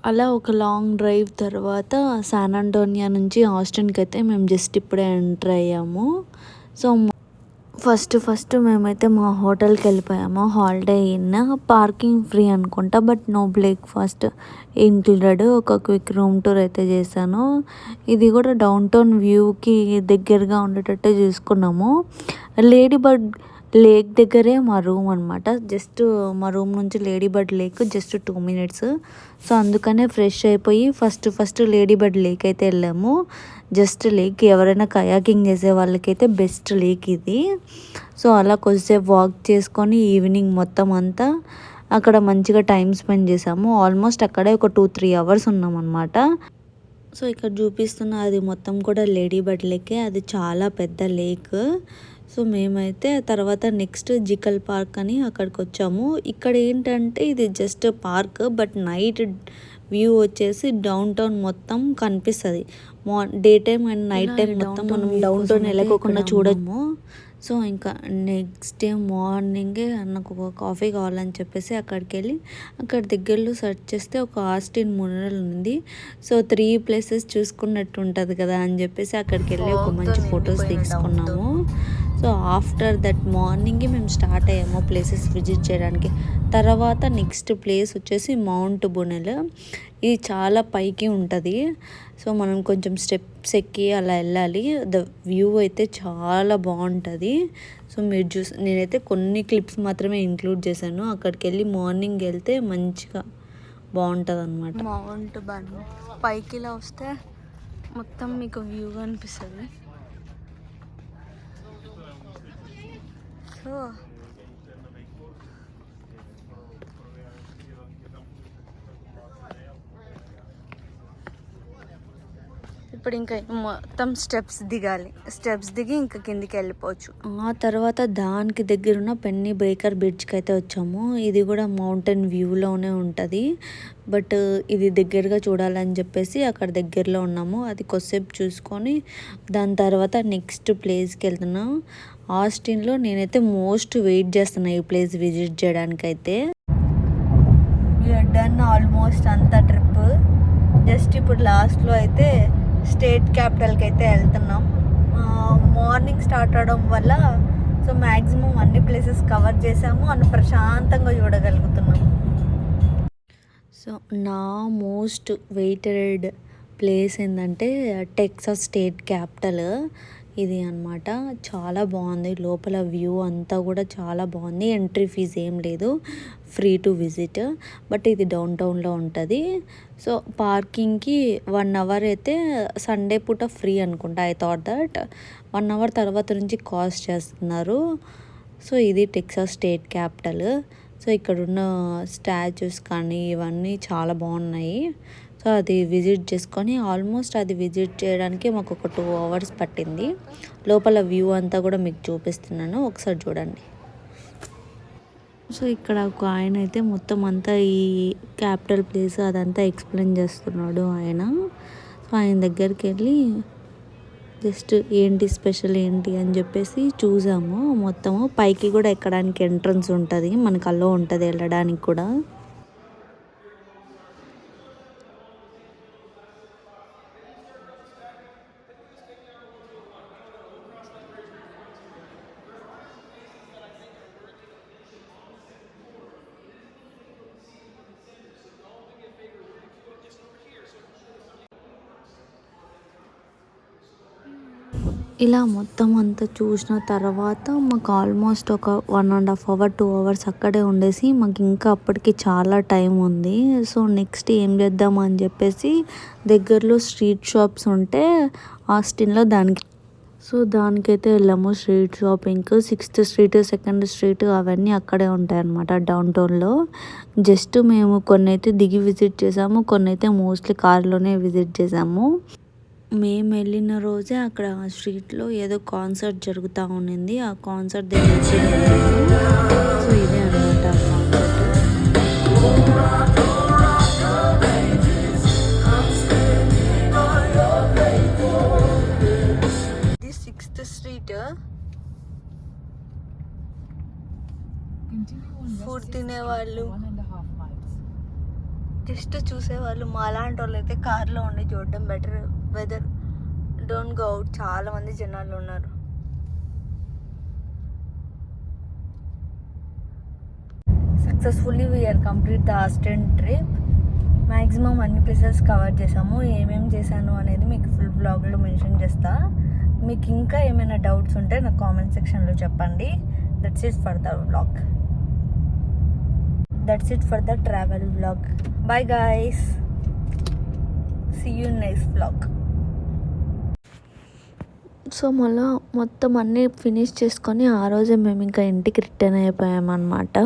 అలా ఒక long drive తర్వాత శాన్ అంటోనియా నుంచి ఆస్టిన్కి అయితే మేము జస్ట్ ఇప్పుడే ఎంటర్ అయ్యాము. సో ఫస్ట్ మేమైతే మా హోటల్కి వెళ్ళిపోయాము. హాలిడే ఇన్, పార్కింగ్ ఫ్రీ అనుకుంటా, బట్ నో బ్రేక్ఫాస్ట్ ఇంక్లూడెడ్. ఒక క్విక్ రూమ్ టూర్ అయితే చేశాను. ఇది కూడా డౌన్ టౌన్ వ్యూకి దగ్గరగా ఉండేటట్టే చూసుకున్నాము. లేడీ బర్డ్ లేక్ దగ్గరే మా రూమ్ అనమాట. జస్ట్ మా రూమ్ నుంచి lady bird lake just 2 minutes. So అందుకనే ఫ్రెష్ అయిపోయి ఫస్ట్ లేడీ బర్డ్ లేక్ అయితే వెళ్ళాము. జస్ట్ లేక్, ఎవరైనా కయాకింగ్ చేసే వాళ్ళకైతే బెస్ట్ లేక్ ఇది. సో అలా కొద్దిసేపు వాక్ చేసుకొని ఈవినింగ్ మొత్తం అంతా అక్కడ మంచిగా టైం స్పెండ్ చేసాము. ఆల్మోస్ట్ అక్కడే ఒక 2-3 hours ఉన్నాం అనమాట. సో ఇక్కడ చూపిస్తున్న అది మొత్తం కూడా లేడీ బర్డ్ లేకే. అది చాలా పెద్ద లేక్. సో మేమైతే తర్వాత నెక్స్ట్ జికల్ పార్క్ అని అక్కడికి వచ్చాము. ఇక్కడ ఏంటంటే ఇది just park, but night view వచ్చేసి డౌన్ టౌన్ మొత్తం కనిపిస్తుంది. Day time and night time మొత్తం మనం డౌన్ టౌన్ వెళ్ళకోకుండా చూడము. సో ఇంకా నెక్స్ట్ డే మార్నింగే నాకు ఒక కాఫీ కావాలని చెప్పేసి అక్కడికి వెళ్ళి అక్కడ దగ్గరలో సెర్చ్ చేస్తే ఒక ఆస్టిన్ మునరల్ ఉంది. సో 3 places చూసుకున్నట్టు ఉంటుంది కదా అని చెప్పేసి అక్కడికి వెళ్ళి ఒక మంచి ఫొటోస్ తీసుకున్నాము. సో ఆఫ్టర్ దట్ మార్నింగే మేము స్టార్ట్ అయ్యాము ప్లేసెస్ విజిట్ చేయడానికి. తర్వాత నెక్స్ట్ ప్లేస్ వచ్చేసి మౌంట్ బునెల్. ఇది చాలా పైకి ఉంటుంది. సో మనం కొంచెం స్టెప్స్ ఎక్కి అలా వెళ్ళాలి. ద వ్యూ అయితే చాలా బాగుంటుంది. సో మీరు నేనైతే కొన్ని క్లిప్స్ మాత్రమే ఇంక్లూడ్ చేశాను. అక్కడికి వెళ్ళి మార్నింగ్ వెళ్తే మంచిగా బాగుంటుంది అనమాట. మౌంట్ బన్ పైకి ఇలా వస్తే మొత్తం మీకు వ్యూ అనిపిస్తుంది. సో ఇప్పుడు ఇంకా మొత్తం స్టెప్స్ దిగాలి. స్టెప్స్ దిగి ఇంకా కిందికి వెళ్ళిపోవచ్చు. ఆ తర్వాత దానికి దగ్గరున్న పెన్నీ బేకర్ బ్రిడ్జ్కి అయితే వచ్చాము. ఇది కూడా మౌంటైన్ వ్యూలోనే ఉంటుంది, బట్ ఇది దగ్గరగా చూడాలని చెప్పేసి అక్కడ దగ్గరలో ఉన్నాము. అది కొద్దిసేపు చూసుకొని దాని తర్వాత నెక్స్ట్ ప్లేస్కి వెళ్తున్నాం. ఆస్టిన్లో నేనైతే మోస్ట్ వెయిట్ చేస్తున్నా ఈ ప్లేస్ విజిట్ చేయడానికి. అయితే డన్ ఆల్మోస్ట్ అంత ట్రిప్. జస్ట్ ఇప్పుడు లాస్ట్లో అయితే స్టేట్ క్యాపిటల్కి అయితే వెళ్తున్నాం. మార్నింగ్ స్టార్ట్ అవడం వల్ల సో మ్యాక్సిమం అన్ని ప్లేసెస్ కవర్ చేసాము అని ప్రశాంతంగా చూడగలుగుతున్నాం. సో నా మోస్ట్ వెయిటెడ్ ప్లేస్ ఏంటంటే టెక్సాస్ స్టేట్ క్యాపిటల్ ఇది అన్నమాట. చాలా బాగుంది. లోపల వ్యూ అంతా కూడా చాలా బాగుంది. ఎంట్రీ ఫీజు ఏం లేదు, ఫ్రీ టు విజిట్. బట్ ఇది డౌన్ టౌన్లో ఉంటుంది. సో పార్కింగ్కి 1 hour అయితే సండే పూట ఫ్రీ అనుకుంటా. ఐ థాట్ దట్ 1 hour తర్వాత నుంచి కాస్ట్ చేస్తున్నారు. సో ఇది టెక్సాస్ స్టేట్ క్యాపిటల్. సో ఇక్కడున్న స్టాచ్యూస్ కానీ ఇవన్నీ చాలా బాగున్నాయి. సో అది విజిట్ చేసుకొని ఆల్మోస్ట్ అది విజిట్ చేయడానికి మాకు ఒక 2 hours పట్టింది. లోపల వ్యూ అంతా కూడా మీకు చూపిస్తున్నాను, ఒకసారి చూడండి. సో ఇక్కడ ఒక ఆయన అయితే మొత్తం అంతా ఈ క్యాపిటల్ ప్లేస్ అదంతా ఎక్స్ప్లెయిన్ చేస్తున్నాడు ఆయన. సో ఆయన దగ్గరికి వెళ్ళి జస్ట్ ఏంటి స్పెషల్ ఏంటి అని చెప్పేసి చూసాము. మొత్తము పైకి కూడా ఎక్కడానికి ఎంట్రన్స్ ఉంటుంది, మనకు అల్లో ఉంటుంది వెళ్ళడానికి కూడా. ఇలా మొత్తం అంతా చూసిన తర్వాత మాకు ఆల్మోస్ట్ ఒక 1.5 hour 2 hours అక్కడే ఉండేసి మాకు ఇంకా అప్పటికి చాలా టైం ఉంది. సో నెక్స్ట్ ఏం చేద్దాం అని చెప్పేసి దగ్గరలో స్ట్రీట్ షాప్స్ ఉంటే ఆస్టిన్లో దానికైతే వెళ్ళాము. Street shopping 6th Street 2nd Street అవన్నీ అక్కడే ఉంటాయి అన్నమాట డౌన్ టౌన్లో. జస్ట్ మేము కొన్ని అయితే దిగి విజిట్ చేసాము, కొన్ని అయితే మోస్ట్లీ కార్లోనే విజిట్ చేసాము. మేము వెళ్ళిన రోజే అక్కడ స్ట్రీట్లో ఏదో కాన్సర్ట్ జరుగుతూ ఉండింది. ఆ కాన్సర్ట్ దగ్గర సో ఇదే అనమాట ఇది 6th Street. ఫుడ్ తినేవాళ్ళు జస్ట్ చూసేవాళ్ళు మా అలాంటి వాళ్ళు అయితే కార్లో ఉండి చూడడం better. Weather don't go out. చాలా మంది జనాలు ఉన్నారు. Successfully we are complete the Austrian trip. Maximum అన్ని ప్లేసెస్ కవర్ చేసాము. ఏమేమి చేశాను అనేది మీకు ఫుల్ బ్లాగ్లో మెన్షన్ చేస్తా. మీకు ఇంకా ఏమైనా డౌట్స్ ఉంటే నాకు కామెంట్ సెక్షన్లో చెప్పండి. That's it for the vlog. That's it for the travel vlog. Bye guys. See you in next vlog. So మళ్ళీ మొత్తం అన్నీ ఫినిష్ చేసుకొని ఆ రోజే మేము ఇంకా ఇంటికి రిటర్న్ అయిపోయామన్నమాట.